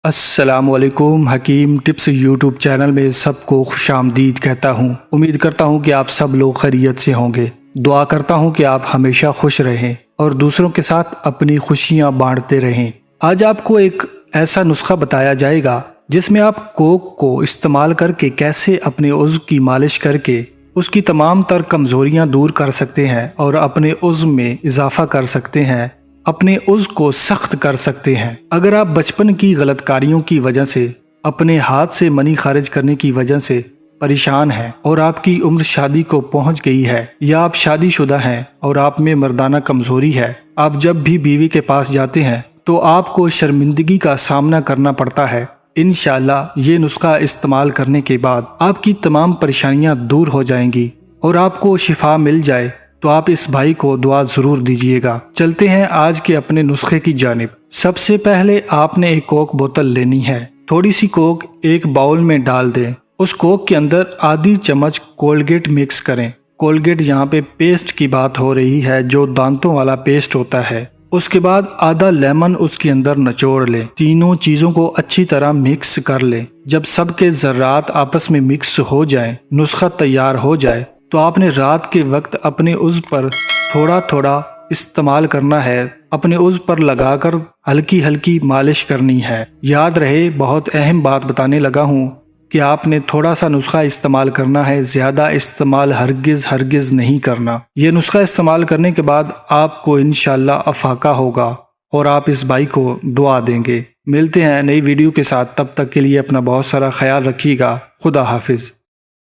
السلام علیکم، حکیم ٹپس یوٹیوب چینل میں سب کو خوش آمدید کہتا ہوں۔ امید کرتا ہوں کہ آپ سب لوگ خیریت سے ہوں گے۔ دعا کرتا ہوں کہ آپ ہمیشہ خوش رہیں اور دوسروں کے ساتھ اپنی خوشیاں بانٹتے رہیں۔ آج آپ کو ایک ایسا نسخہ بتایا جائے گا جس میں آپ کوک کو استعمال کر کے کیسے اپنے عضو کی مالش کر کے اس کی تمام تر کمزوریاں دور کر سکتے ہیں اور اپنے عضو میں اضافہ کر سکتے ہیں، اپنے عضو کو سخت کر سکتے ہیں۔ اگر آپ بچپن کی غلط کاریوں کی وجہ سے، اپنے ہاتھ سے منی خارج کرنے کی وجہ سے پریشان ہیں اور آپ کی عمر شادی کو پہنچ گئی ہے، یا آپ شادی شدہ ہیں اور آپ میں مردانہ کمزوری ہے، آپ جب بھی بیوی کے پاس جاتے ہیں تو آپ کو شرمندگی کا سامنا کرنا پڑتا ہے، انشاءاللہ یہ نسخہ استعمال کرنے کے بعد آپ کی تمام پریشانیاں دور ہو جائیں گی اور آپ کو شفا مل جائے تو آپ اس بھائی کو دعا ضرور دیجیے گا۔ چلتے ہیں آج کے اپنے نسخے کی جانب۔ سب سے پہلے آپ نے ایک کوک بوتل لینی ہے۔ تھوڑی سی کوک ایک باؤل میں ڈال دیں۔ اس کوک کے اندر آدھی چمچ کولگیٹ مکس کریں۔ کولگیٹ یہاں پہ پیسٹ کی بات ہو رہی ہے، جو دانتوں والا پیسٹ ہوتا ہے۔ اس کے بعد آدھا لیمن اس کے اندر نچوڑ لیں۔ تینوں چیزوں کو اچھی طرح مکس کر لیں۔ جب سب کے ذرات آپس میں مکس ہو جائیں، نسخہ تیار ہو جائے، تو آپ نے رات کے وقت اپنے عضو پر تھوڑا تھوڑا استعمال کرنا ہے، اپنے عضو پر لگا کر ہلکی ہلکی مالش کرنی ہے۔ یاد رہے، بہت اہم بات بتانے لگا ہوں کہ آپ نے تھوڑا سا نسخہ استعمال کرنا ہے، زیادہ استعمال ہرگز نہیں کرنا۔ یہ نسخہ استعمال کرنے کے بعد آپ کو انشاءاللہ افاقہ ہوگا اور آپ اس بھائی کو دعا دیں گے۔ ملتے ہیں نئی ویڈیو کے ساتھ، تب تک کے لیے اپنا بہت سارا خیال رکھیے گا۔ خدا حافظ۔